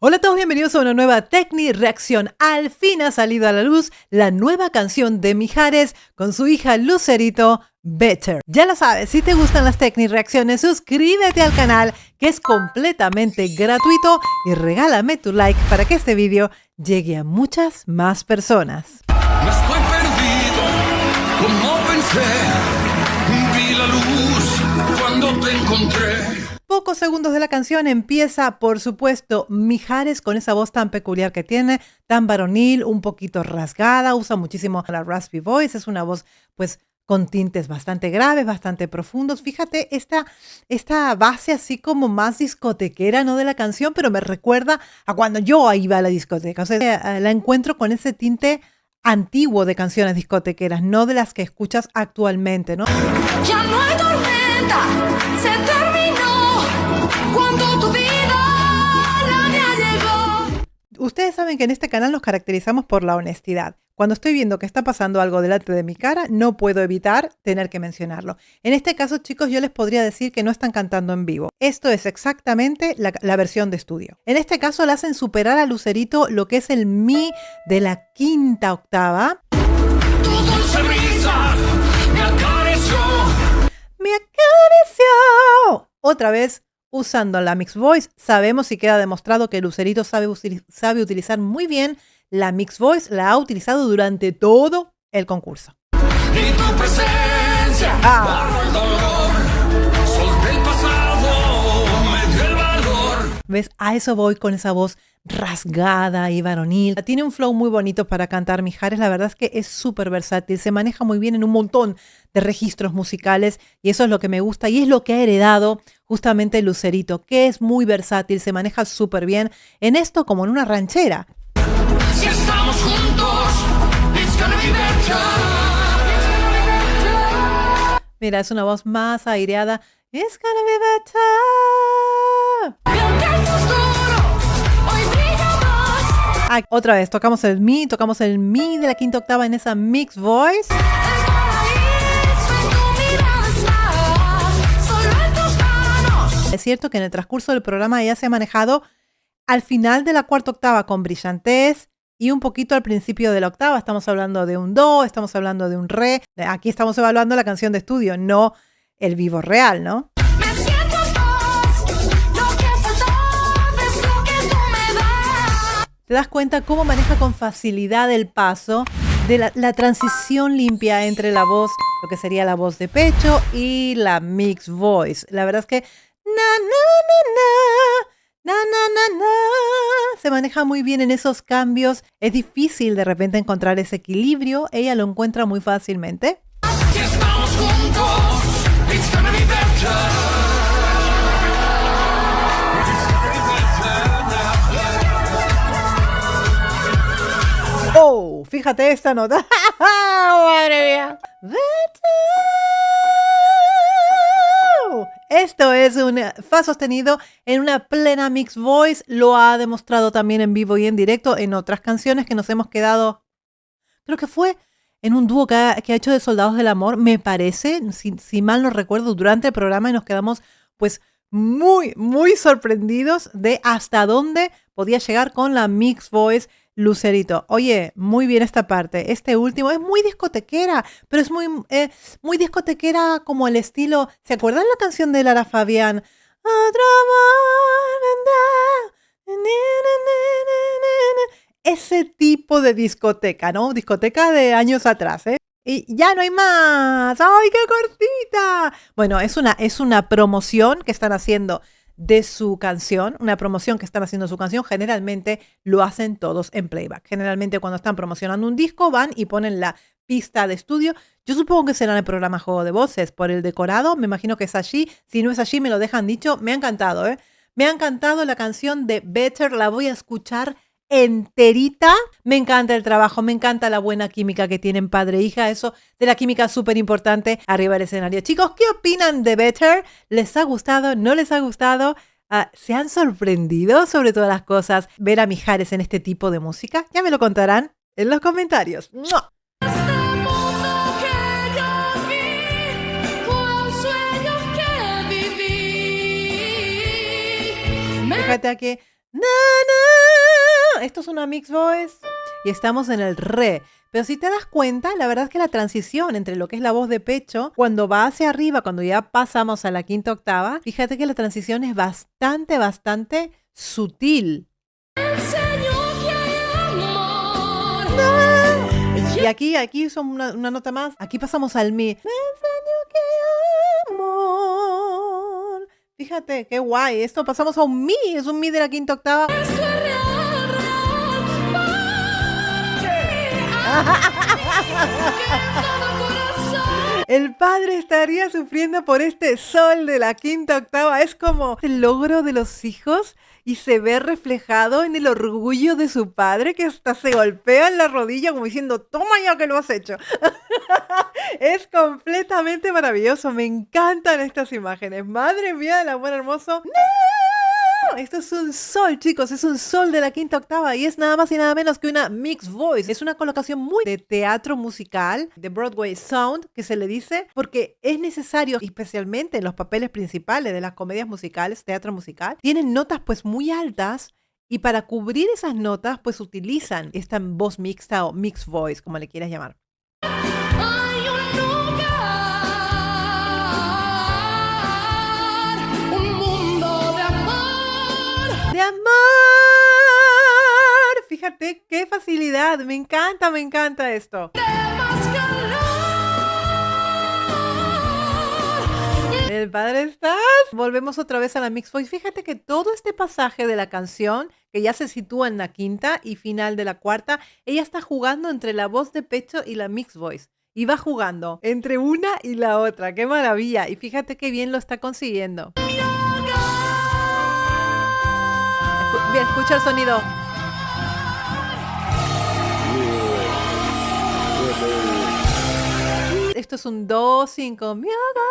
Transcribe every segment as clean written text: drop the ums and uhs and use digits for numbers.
Hola a todos, bienvenidos a una nueva Tecni Reacción. Al fin ha salido a la luz la nueva canción de Mijares con su hija Lucerito, Better. Ya lo sabes, si te gustan las Tecni Reacciones, suscríbete al canal que es completamente gratuito y regálame tu like para que este vídeo llegue a muchas más personas. No estoy perdido, como pensé, vi la luz cuando te encontré. Pocos segundos de la canción empieza, por supuesto, Mijares con esa voz tan peculiar que tiene, tan varonil, un poquito rasgada, usa muchísimo la raspy voice, es una voz pues con tintes bastante graves, bastante profundos. Fíjate, esta base así como más discotequera, no de la canción, pero me recuerda a cuando yo iba a la discoteca. O sea, la encuentro con ese tinte antiguo de canciones discotequeras, no de las que escuchas actualmente, ¿no? Ya no hay tormenta, se terminó cuando tu vida la mía llegó. Ustedes saben que en este canal nos caracterizamos por la honestidad. Cuando estoy viendo que está pasando algo delante de mi cara, no puedo evitar tener que mencionarlo. En este caso, chicos, yo les podría decir que no están cantando en vivo. Esto es exactamente la versión de estudio. En este caso, le hacen superar a Lucerito lo que es el mi de la quinta octava. Tu dulce brisa me acarició. ¡Me acarició! Otra vez, usando la Mixed Voice, sabemos y queda demostrado que Lucerito sabe utilizar muy bien la Mixed Voice, la ha utilizado durante todo el concurso. Y tu presencia borró el dolor. Solté el pasado, me dio el valor. ¿Ves? A eso voy con esa voz rasgada y varonil. Tiene un flow muy bonito para cantar Mijares. La verdad es que es súper versátil. Se maneja muy bien en un montón de registros musicales y eso es lo que me gusta y es lo que ha heredado justamente Lucerito, que es muy versátil, se maneja súper bien en esto como en una ranchera. Si estamos juntos, it's gonna be better. Mira, es una voz más aireada. It's gonna be better. Veo que el futuro hoy brilla más. Ah, otra vez, tocamos el mi de la quinta octava en esa mixed voice. El paraíso en tu mirada está, solo en tus manos. Es cierto que en el transcurso del programa ella se ha manejado al final de la cuarta octava con brillantez y un poquito al principio de la octava. Estamos hablando de un do, estamos hablando de un re. Aquí estamos evaluando la canción de estudio, no el vivo real, ¿no? Me siento en paz, lo que faltaba es lo que tú me das. Te das cuenta cómo maneja con facilidad el paso de la transición limpia entre la voz, lo que sería la voz de pecho y la mixed voice. La verdad es que se maneja muy bien en esos cambios. Es difícil de repente encontrar ese equilibrio. Ella lo encuentra muy fácilmente. Si estamos juntos, it's gonna be better. ¡Oh! Fíjate esta nota. ¡Madre mía! Esto es un fa sostenido en una plena mixed voice. Lo ha demostrado también en vivo y en directo en otras canciones que nos hemos quedado. Creo que fue en un dúo que ha hecho de Soldados del Amor, me parece, si mal no recuerdo, durante el programa y nos quedamos pues muy, muy sorprendidos de hasta dónde podía llegar con la mixed voice Lucerito. Oye, muy bien esta parte. Este último es muy discotequera, pero es muy discotequera como el estilo. ¿Se acuerdan la canción de Lara Fabián? Otro amor vendrá. Ese tipo de discoteca, ¿no? Discoteca de años atrás, ¿eh? Y ya no hay más. ¡Ay, qué cortita! Bueno, es una promoción que están haciendo de su canción, una promoción que están haciendo de su canción. Generalmente lo hacen todos en playback. Generalmente cuando están promocionando un disco van y ponen la pista de estudio. Yo supongo que será en el programa Juego de Voces por el decorado. Me imagino que es allí. Si no es allí, me lo dejan dicho. Me ha encantado, ¿eh? Me ha encantado la canción de Better. La voy a escuchar enterita. Me encanta el trabajo, me encanta la buena química que tienen padre e hija. Eso de la química es súper importante arriba del escenario. Chicos, ¿qué opinan de Better? ¿Les ha gustado? ¿No les ha gustado? ¿Se han sorprendido sobre todas las cosas ver a Mijares en este tipo de música? Ya me lo contarán en los comentarios. ¡Mua! Este mundo que yo vi fue un sueño que viví. Fíjate que Na, na. Esto es una mixed voice y estamos en el re. Pero si te das cuenta, la verdad es que la transición entre lo que es la voz de pecho, cuando va hacia arriba, cuando ya pasamos a la quinta octava, fíjate que la transición es bastante sutil. Enseño que hay amor. Y aquí son una nota más. Aquí pasamos al mi. Me enseño que hay amor. Fíjate, qué guay. Esto pasamos a un mi. Es un mi de la quinta octava. Esto es real, El padre estaría sufriendo por este sol de la quinta octava. Es como el logro de los hijos y se ve reflejado en el orgullo de su padre que hasta se golpea en la rodilla como diciendo, toma ya que lo has hecho. Es completamente maravilloso. Me encantan estas imágenes. Madre mía del amor hermoso. ¡No! Esto es un sol, chicos, es un sol de la quinta octava y es nada más y nada menos que una mixed voice. Es una colocación muy de teatro musical, de Broadway Sound, que se le dice, porque es necesario, especialmente en los papeles principales de las comedias musicales, teatro musical, tienen notas pues muy altas y para cubrir esas notas pues utilizan esta voz mixta o mixed voice, como le quieras llamar. hay un lugar, un mundo de amor. ¡De amor! Fíjate qué facilidad. Me encanta esto. Más calor. El padre está. Volvemos otra vez a la mixed voice. Fíjate que todo este pasaje de la canción, que ya se sitúa en la quinta y final de la cuarta, ella está jugando entre la voz de pecho y la mixed voice. Y va jugando entre una y la otra. ¡Qué maravilla! Y fíjate qué bien lo está consiguiendo. Bien, escucha el sonido. Esto es un do, 5, mi hogar.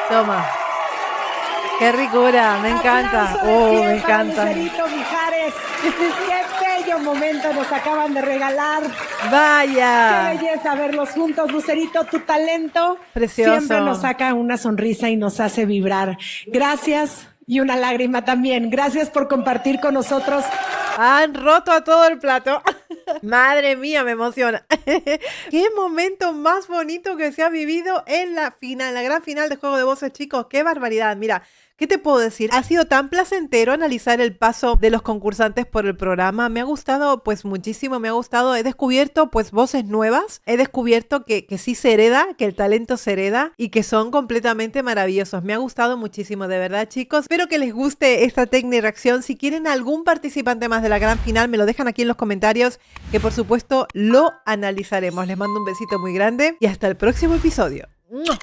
Toma. Qué ricura, me encanta. Aplauso de Oh, pie me para encanta. Lucerito Mijares. Qué bello momento nos acaban de regalar. Qué Vaya. belleza verlos juntos, Lucerito, tu talento Precioso. siempre nos saca una sonrisa y nos hace vibrar. Gracias y una lágrima también. Gracias por compartir con nosotros. Han roto a todo el plato. Madre mía, me emociona. Qué momento más bonito que se ha vivido en la final, la gran final de Juego de Voces, chicos. Qué barbaridad. Mira, ¿qué te puedo decir? Ha sido tan placentero analizar el paso de los concursantes por el programa. Me ha gustado pues muchísimo, me ha gustado. He descubierto pues voces nuevas. He descubierto que sí se hereda, que el talento se hereda y que son completamente maravillosos. Me ha gustado muchísimo, de verdad, chicos. Espero que les guste esta técnica de reacción. Si quieren algún participante más de la gran final, me lo dejan aquí en los comentarios, que por supuesto lo analizaremos. Les mando un besito muy grande y hasta el próximo episodio. ¡Mua!